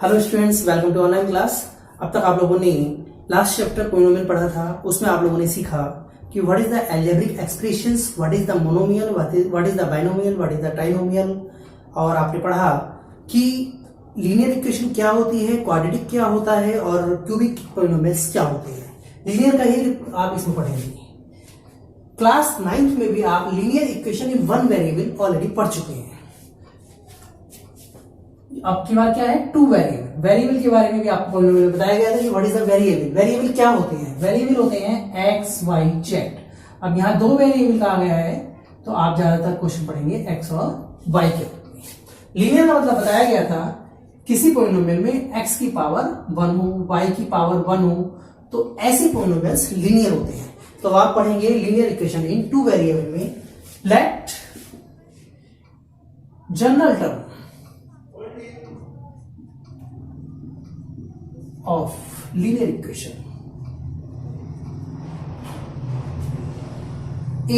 Hello students, welcome to online class. अब तक आप लोगों ने लास्ट चैप्टर पॉलिनोमियल पढ़ा था। उसमें आप लोगों ने सीखा कि what is the algebraic expressions, what is the monomial, what is the binomial, what is the trinomial. और आपने पढ़ा कि लीनियर इक्वेशन क्या होती है, क्वाड्रेटिक क्या होता है और क्यूबिक पॉलिनोमियल्स क्या होते हैं। लीनियर का ही आप इसमें पढ़ेंगे। क्लास 9th में भी आप linear equation in one variable already पढ़ चुके हैं। अब की बार क्या है, टू वेरिएबल। वेरिएबल के बारे में भी आपको बताया गया था कि what is the variable. Variable क्या होते हैं? वेरिएबल होते हैं एक्स वाई जेड। अब यहाँ दो वेरिएबल का आ गया है तो आप ज्यादातर क्वेश्चन पढ़ेंगे एक्स और वाई के। लीनियर का मतलब बताया गया था किसी पॉलिनोमियल में एक्स की पावर 1 हो, वाई की पावर 1 हो, तो ऐसे पॉलिनोमियल्स लीनियर होते हैं। तो आप पढ़ेंगे linear equation in two variable में। Let general term of linear equation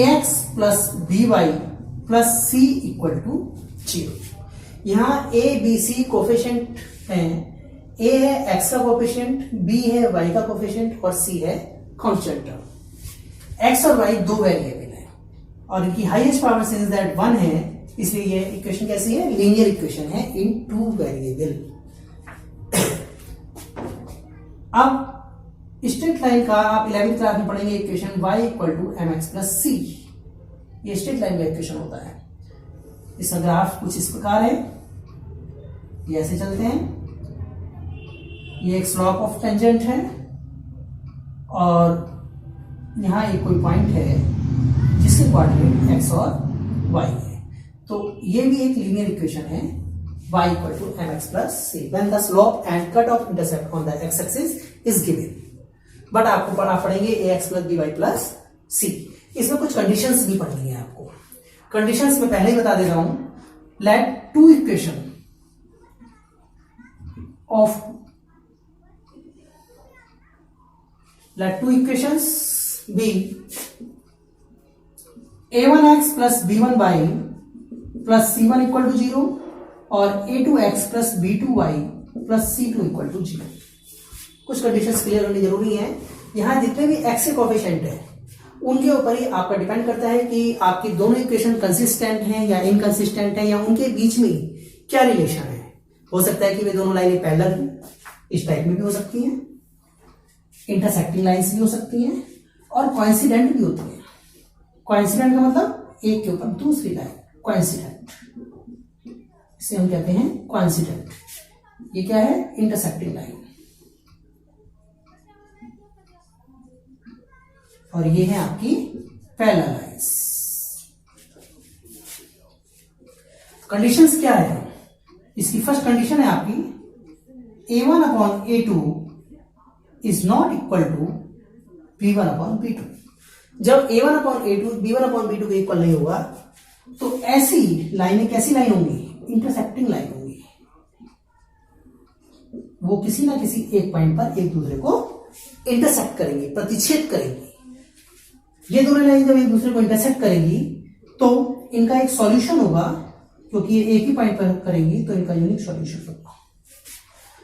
ax plus by plus c equal to 0। यहां a b c कोफिशिएंट हैं। a है x का कोफिशिएंट, b है y का कोफिशिएंट और c है कांस्टेंट टर्म। x और y दो वेरिएबल है और इनकी हाईएस्ट पावर सिंस दैट 1 है, इसलिए ये इक्वेशन कैसी है? लीनियर इक्वेशन है इन टू वेरिएबल। अब स्ट्रेट लाइन का आप 11th क्लास में पढ़ेंगे equation y equal to mx plus c। ये स्ट्रेट लाइन का इक्वेशन होता है। इसका ग्राफ कुछ इस प्रकार है, ये ऐसे चलते हैं। ये एक स्लोप ऑफ टेंजेंट है और यहां एक कोई पॉइंट है जिसके कोऑर्डिनेट x और y है। तो ये भी एक लीनियर इक्वेशन है y equal to mx plus c when the slope and cutoff intercept on the x-axis is given। But आपको पढ़ेंगे ax plus by plus c। इसमें कुछ कंडीशंस भी पढ़नी है आपको। कंडीशंस में पहले ही बता दे रहा हूं। Let two equation of let two equations be a1x plus b1y plus c1 equal to 0 और a2x plus b2y plus c2 equal to 0। कुछ कंडीशंस क्लियर होनी जरूरी है। यहां जितने भी x के कोफिशिएंट है उनके ऊपर ही आपका डिपेंड करता है कि आपकी दोनों इक्वेशन कंसिस्टेंट हैं या इनकंसिस्टेंट हैं या उनके बीच में क्या रिलेशन है। हो सकता है कि वे दोनों लाइनें पैरेलल इस टाइप में भी हो सकती हैं, इंटरसेक्टिंग लाइंस भी हो सकती हैं और कोइंसिडेंट भी होती है। कोइंसिडेंट का मतलब एक के ऊपर दूसरी लाइन, कोइंसिडेंट, इसे हम कहते हैं कोइंसिडेंट। ये क्या है? Intersecting line. और ये है आपकी पैरेलल लाइंस। कंडीशंस क्या है? इसकी फर्स्ट कंडीशन है आपकी a1 upon a2 is not equal to b1 upon b2। जब a1 upon a2 b1 upon b2 के इक्वल नहीं होगा तो ऐसी लाइनें कैसी लाइन होंगी? इंटरसेक्टिंग लाइन होंगी। वो किसी ना किसी एक पॉइंट पर एक दूसरे को इंटरसेक्ट करेंगी, प्रतिच्छेद करेंगी। ये दोनों लाइन जब एक दूसरे को इंटरसेक्ट करेंगी तो इनका एक सॉल्यूशन होगा, क्योंकि ये एक ही पॉइंट पर करेंगी तो इनका यूनिक सॉल्यूशन होगा।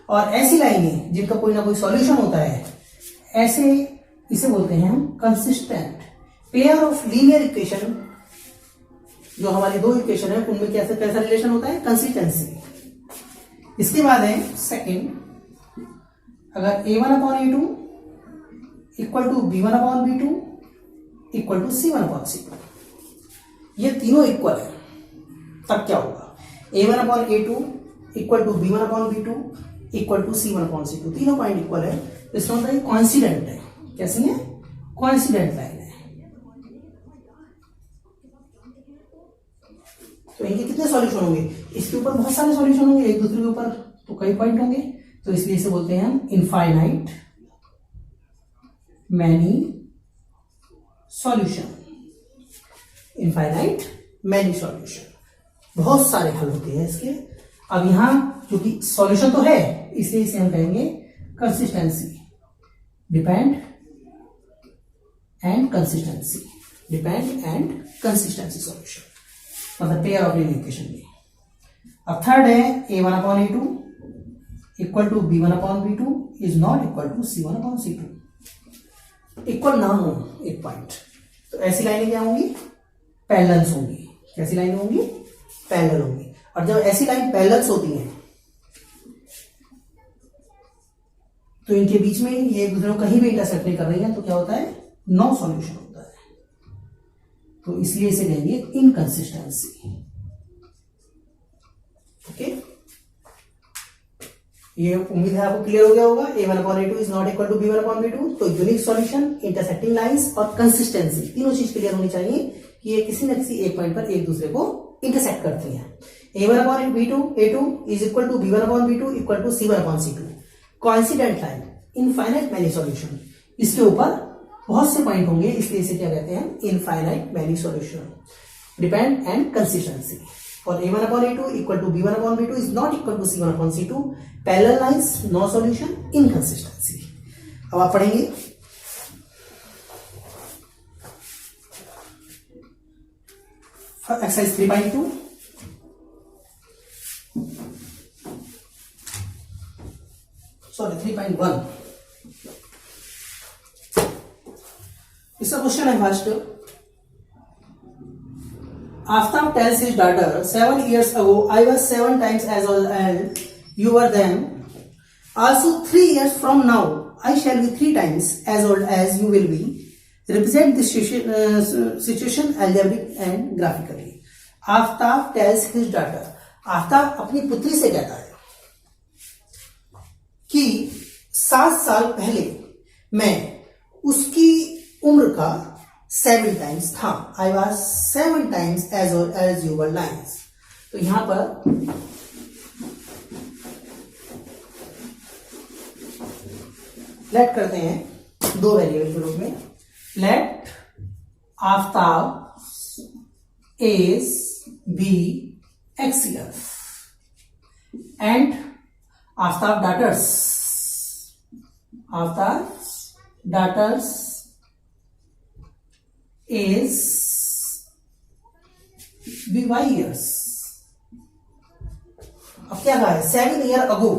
और ऐसी लाइनें जिनका कोई ना कोई सॉल्यूशन होता है, ऐसे इसे बोलते हैं हम consistent pair of linear equation. जो हमारी दो इक्वेशन है उनमें कैसा रिलेशन होता है? कंसिस्टेंसी। इसके बाद है सेकंड, अगर a1 upon a2 equal to b1 upon b2 equal to c1 upon c2, ये तीनों इक्वल है, तब क्या होगा? a1 upon a2 equal to b1 upon b2 equal to c1 upon c2। तीनों पॉइंट इक्वल है, इसका मतलब ये कोइंसिडेंट है। कैसी है? कोइंसिडेंट लाइन है। तो इनके कितने सॉल्यूशन होंगे? इसके ऊपर बहुत सारे सॉल्यूशन होंगे, एक दूसरे के ऊपर तो कई पॉइंट होंगे, तो इसलिए इसे बोलते हैं हम infinite many solution. Infinite many solution, बहुत सारे हल होते हैं इसके। अब यहां क्योंकि सॉल्यूशन तो है इसलिए इसे हम कहेंगे consistency, dependent consistency, dependent consistency solution, मतलब पेयर ऑफ लीनियर इक्वेशन में। अब थर्ड है a1 upon a2 equal to b1 upon b2 is not equal to c1 upon c2। Equal ना हो एक पॉइंट, तो ऐसी लाइनें क्या होंगी? पैरेलल्स होंगी। कैसी लाइनें होंगी? पैरेलल होंगी। और जब ऐसी लाइन पैरेलल्स होती हैं तो इनके बीच में ये एक दूसरे को कहीं भी इंटरसेक्ट नहीं कर रही है, तो क्या होता है? नो सॉल्यूशन होता है। तो इसलिए इसे कहेंगे इनकंसिस्टेंसी। ओके, ये उम्मीद है आपको क्लियर हो गया होगा। a1 upon a2 is not equal to b1 upon b2। तो यूनिक सॉल्यूशन, इंटरसेक्टिंग लाइंस और कंसिस्टेंसी, तीनों चीज क्लियर होनी चाहिए कि ये किसी न किसी एक पॉइंट पर एक दूसरे को इंटरसेक्ट करती हैं। a1 upon b2 a2 is equal to b1 upon b2 equal to c1 upon c2। Coincident line, infinite many solution, इसके ऊपर बहुत से पॉइंट होंगे, इसलिए इसे क्या कहते हैं? Infinite many solution. Depend and consistency. और a1 upon a2 equal to b1 upon b2 is not equal to c1 upon c2. Parallel lines, no solution, inconsistency. अब आप पढ़ेंगे एक्सरसाइज 3.2। सॉरी 3.1। इसका क्वेश्चन है first. Aftab tells his daughter, 7 years ago, I was 7 times as old as you were then. Also 3 years from now, I shall be 3 times as old as you will be. Represent this situation algebraic and graphically. Aftab tells his daughter. Aftab अपनी पुत्री से कहता है कि 7 साल पहले मैं उसकी उम्र का 7 टाइम्स था। I was 7 times as old as you were lines. तो यहां पर लेट करते हैं 2 वेरिएबल के रूप में। Let Aftab age be X years and Aftab daughters is by years। अब क्या कहा है? 7 years ago,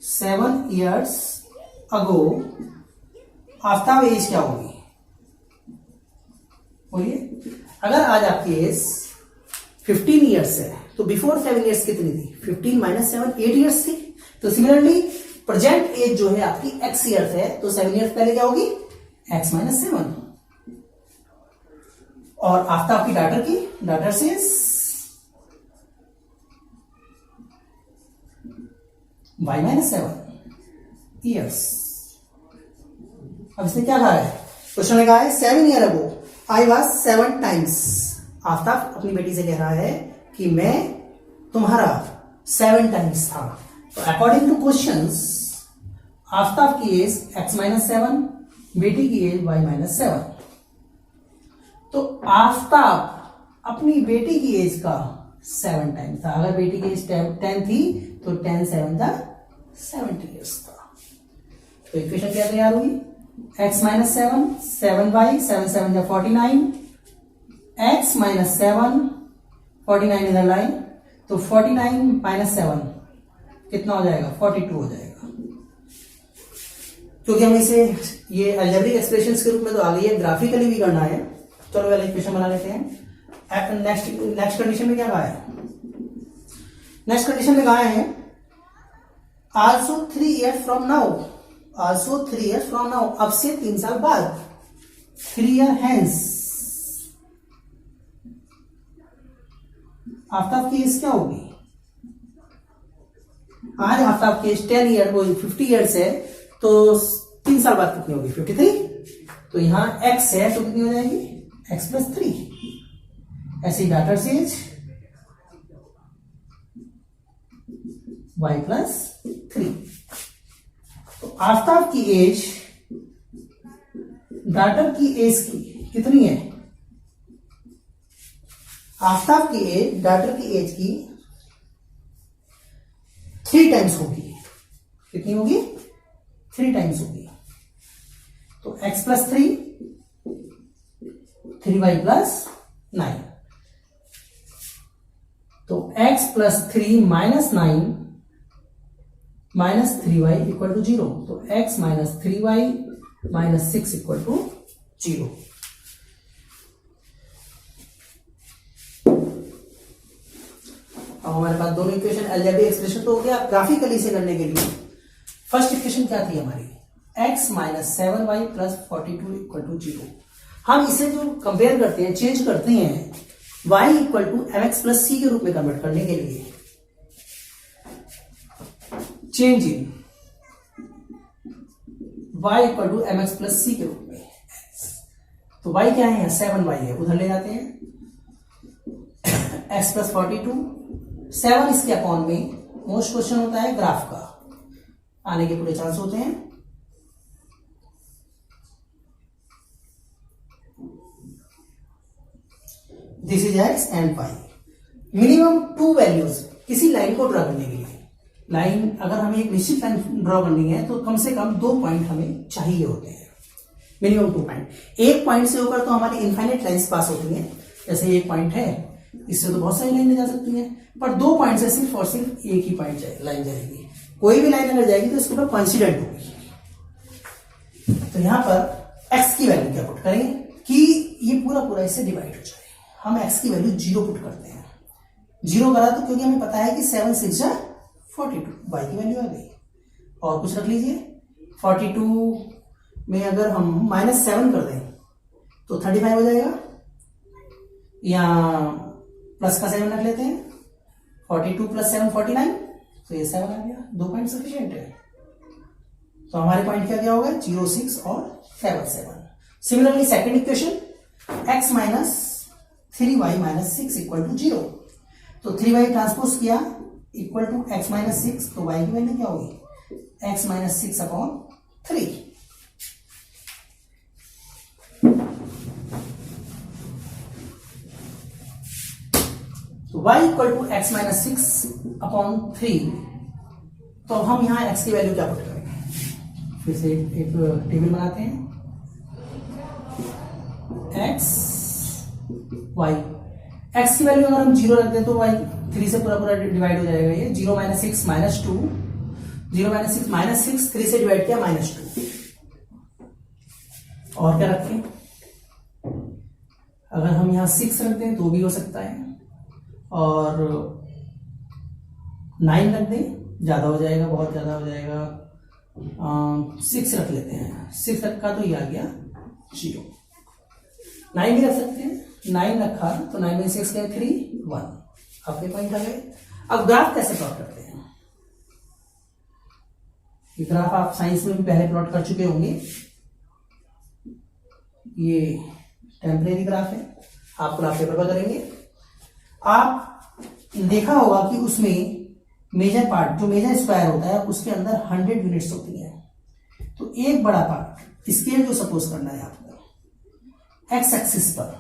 7 years ago Aftab age क्या होगी? बोलिए। अगर आज आपकी एज 15 years है तो बिफोर 7 years कितनी थी? 15 माइनस 7 8 years थी। तो सिमिलरली प्रेजेंट एज जो है आपकी x years है, तो 7 years पहले क्या होगी? x minus 7। और आफ्ताब की डाटर से y माइनस 7 ईयर्स। अब इसने क्या कहा है? क्वेश्चन में कहा है 7 years ago I was 7 times. Aftab अपनी बेटी से कह रहा है कि मैं तुम्हारा 7 टाइम्स था। तो अकॉर्डिंग टू क्वेश्चंस आफ्ताब की एज x माइनस 7, बेटी की एज y माइनस 7। तो आफ्ताब अपनी बेटी की एज का 7 टाइम्स था। अगर बेटी की एज 10 थी तो 10 7 था 70 ईयर्स था। तो इक्वेशन क्या तैयार हुई? x माइनस 7 7y 7 7 जा 49, x माइनस 7 49 इधर लाइन, तो 49 माइनस 7 कितना हो जाएगा? 42 हो जाएगा। क्योंकि हम इसे ये अलजेब्रिक एक्सप्रेशंस के रूप में तो आ गई है, ग्राफिकली भी करना है। चलो पहले इक्वेशन बना लेते हैं। नेक्स्ट कंडीशन में क्या कहा है? नेक्स्ट कंडीशन में कहा है also 3 years from now, also 3 years from now, अब से 3 साल बाद, 3 years hence। आफ्ताब की एज क्या होगी? आज आफ्ताब की एज 10 years 50 years है, तो 3 साल बाद कितनी होगी? 53। तो यहां x है तो कितनी हो जाएगी? x plus 3। ऐसी डाटर एज y प्लस 3। तो आफ्ताब की एज डाटर की एज की कितनी है? आफ्ताब की एज डाटर की एज की 3 टाइम्स होगी। कितनी होगी? 3 टाइम्स होगी। तो x प्लस 3, 3y प्लस 9। तो x plus 3 minus 9 minus 3y equal to 0, तो x minus 3y minus 6 equal to 0। अब हमारे पास दोनों इक्वेशन अलजेब्रिक एक्सप्रेशन तो हो गया। ग्राफिकली से करने के लिए फर्स्ट इक्वेशन क्या थी हमारी, x minus 7y plus 42 equal to 0। हम इसे जो कंपेयर करते हैं, चेंज करते हैं y equal to mx plus c के रूप में कन्वर्ट करने के लिए, change in y equal to mx plus c के रूप में। तो y क्या है, 7y है, उधर ले जाते हैं, x प्लस 42, 7 इसके अपॉन में मोस्ट क्वेश्चन होता है ग्राफ का, आने के पूरे चांस होते हैं। This is x and y। Minimum 2 values किसी लाइन को ड्रॉ करने के लिए, लाइन अगर हमें एक निश्चित लाइन ड्रॉ करनी है तो कम से कम 2 पॉइंट हमें चाहिए होते हैं, मिनिमम 2 पॉइंट। एक पॉइंट से होकर तो हमारी इनफाइनाइट लाइंस पास होती हैं, जैसे एक पॉइंट है, इससे तो बहुत सारी लाइनें जा सकती हैं, पर 2 पॉइंट से सिर्फ और सिर्फ एक ही पॉइंट लाइन जाएगी। कोई भी लाइन अगर जाएगी तो इसके ऊपर कॉन्सिडेंट होगी। तो यहां पर x की वैल्यू क्या पुट करेंगे कि ये पूरा पूरा इससे डिवाइड हो जाए। हम x की वैल्यू 0 पुट करते हैं। 0 करा तो क्योंकि हमें पता है कि 7 6 42, y की वैल्यू आ गई। और कुछ रख लीजिए, 42 में अगर हम माइनस 7 कर दें तो 35 हो जाएगा, या प्लस का 7 रख लेते हैं, 42 प्लस 7 49, तो ये 7 आ गया। 2 पॉइंट सफिशिएंट है। तो हमारे पॉइंट क्या क्या होगा, 0 6 और 7 7। Similarly second equation, x minus 3y minus 6 equal to 0। तो 3y ट्रांसपोज किया इक्वल टू x माइनस 6, तो y की वैल्यू क्या होगी, x माइनस 6 अपॉन 3। तो y equal to x minus 6 upon 3। तो हम यहां x की वैल्यू क्या पुट करेंगे, फिर से एक टेबल बनाते हैं, x y, x की वैल्यू अगर हम 0 रखते हैं तो y 3 से पूरा पूरा डिवाइड हो जाएगा। ये 0 माइनस 6 माइनस 2, 0 माइनस 6 माइनस 6, 3 से डिवाइड किया माइनस 2। और क्या रखें, अगर हम यहां 6 रखते हैं तो भी हो सकता है, और 9 रख दें, ज्यादा हो जाएगा, बहुत ज्यादा हो जाएगा। 6 रख लेते हैं, 6 रखा तो ये आ गया 0। 9 भी रख सकते हैं, 9 रखा तो 9 में 6 गए 3 1, आपके पॉइंट आ गए। अब ग्राफ कैसे प्लॉट करते हैं, ये ग्राफ आप साइंस में भी पहले प्लॉट कर चुके होंगे। ये टेम्परेरी ग्राफ है, आप ग्राफ पेपर पर करेंगे। आप देखा होगा कि उसमें मेजर पार्ट, जो मेजर स्क्वायर होता है, उसके अंदर 100 यूनिट्स होती हैं। तो एक बड़ा पार्ट स्केल जो सपोज करना है आपको, एक्स एक्सिस पर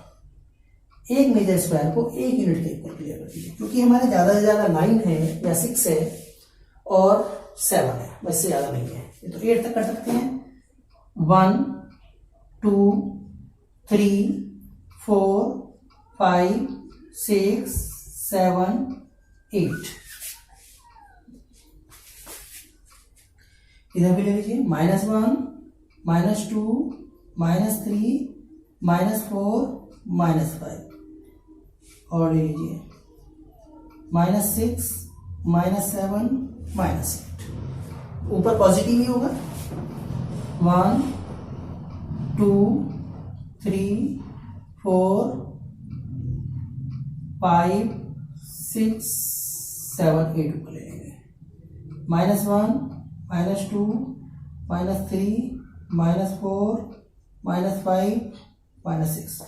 एक मेजर स्क्वायर को 1 यूनिट के इक्वल क्लियर कर दीजिए, क्योंकि हमारे ज्यादा से ज्यादा 9 है या 6 है और 7 है, बस से ज्यादा नहीं है। तो 8 तक कर सकते हैं, 1 2 3 4 5 6 7 8। इधर भी ले लीजिए, -1 -2 -3 -4 -5, और ले लीजिए -6 -7 -8। ऊपर पॉजिटिव ही होगा, 1 2 3 4 5 6 7 8 ऊपर ले लेंगे, -1 -2 -3 -4 -5 -6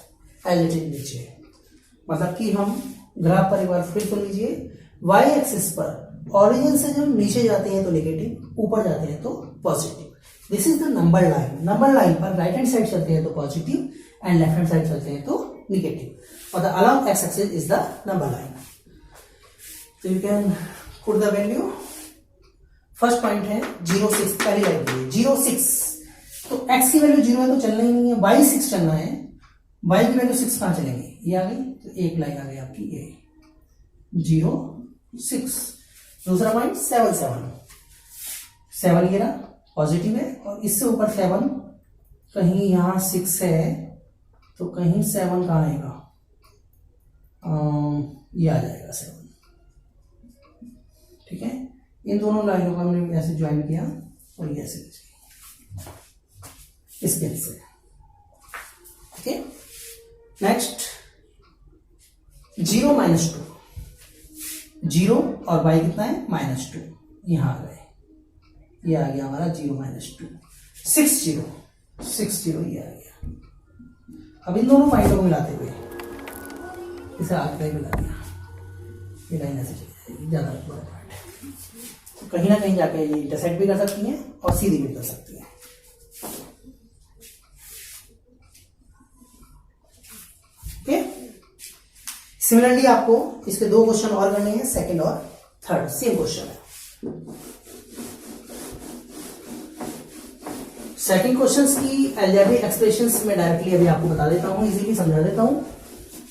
एलिटिव नीचे। मतलब कि हम ग्राफ पर एक बार फिर सुन लीजिए, y एक्सिस पर ऑरिजिन से जब नीचे जाते हैं तो नेगेटिव, ऊपर जाते हैं तो positive. This is the number line. Number line पर राइट हैंड साइड चलते हैं तो positive and left hand side चलते हैं तो नेगेटिव, और the along X axis is the number line. तो you can put the value. First point है 0 6, पहली लाइन के लिए 0 6, तो x की वैल्यू 0 है तो चलना ही नहीं है, y 6 चलना है, y की वैल्यू 6 कहां चलेंगे, ये आ गई, तो एक लाइन आ गई आपकी ये 0 6। दूसरा पॉइंट 7 7, 7 ये रहा पॉजिटिव है, और इससे ऊपर 7 कहीं यहाँ 6 है, तो कहीं 7 कहाँ आएगा, ये आ जाएगा 7। ठीक है, इन दोनों लाइनों को हमने ऐसे ज्वाइन किया और ये ऐसे इस पेन से। ठीक है, नेक्स्ट 0 -2, 0 और y कितना है -2, यहां आ गए, ये आ गया हमारा 0 -2, 6 0 ये आ गया। अब इन दोनों पॉइंटों को मिलाते हुए इसे आगे मिला दिया, ये लाइन ऐसे चली जाएगी, ज्यादा बड़ा पॉइंट है, तो कहीं ना कहीं जाके ये इंटरसेक्ट भी कर सकती है और सीधी भी कर सकती है। ओके, सिमिलरली आपको इसके 2 क्वेश्चन और करने हैं, सेकंड और थर्ड, सेम क्वेश्चन है। सेकंड क्वेश्चंस की अलजेब्रिक एक्सप्रेशंस में डायरेक्टली अभी आपको बता देता हूं, इजीली समझा देता हूं,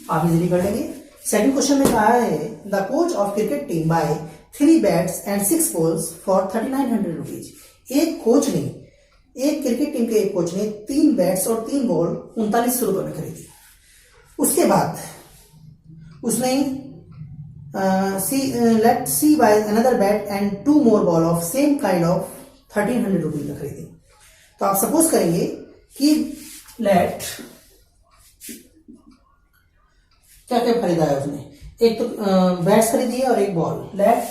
आप इजीली कर लेंगे। सेकंड क्वेश्चन में कहा है the coach of cricket team buy 3 bats and 6 balls for 3900 rupees. एक क्रिकेट टीम के एक कोच ने 3 बैट्स और 3 बॉल 3900 रुपए में खरीदी। उसके बाद उसने let see by another bat and 2 more ball of same kind of 1300 rupees में खरीदी। तो आप सपोज करेंगे कि लेट क्या क्या खरीदा है उसने, एक तो बैट्स खरीदी है और एक ball. Let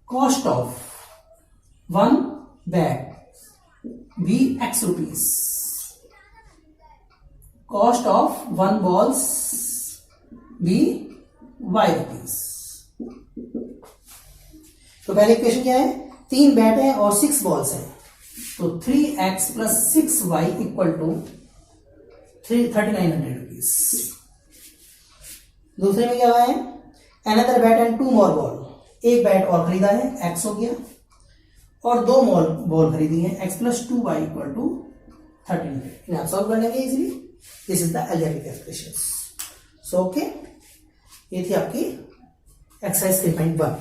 cost of 1 bat be X rupees, cost of 1 balls be Y rupees. तो पहले इक्वेशन क्या है, 3 बैट है और 6 बॉल्स है, तो 3x + 6y = 3900 रुपीज। दूसरे में क्या है, another bat and 2 more ball, एक बैट और खरीदा है x हो गया, और 2 more बॉल खरीदी है x + 2y = 1300। इन्हें आप सॉल्व कर लेंगे easily. This is the algebraic expressions. So okay, ये थी आपकी एक्सरसाइज 3.1।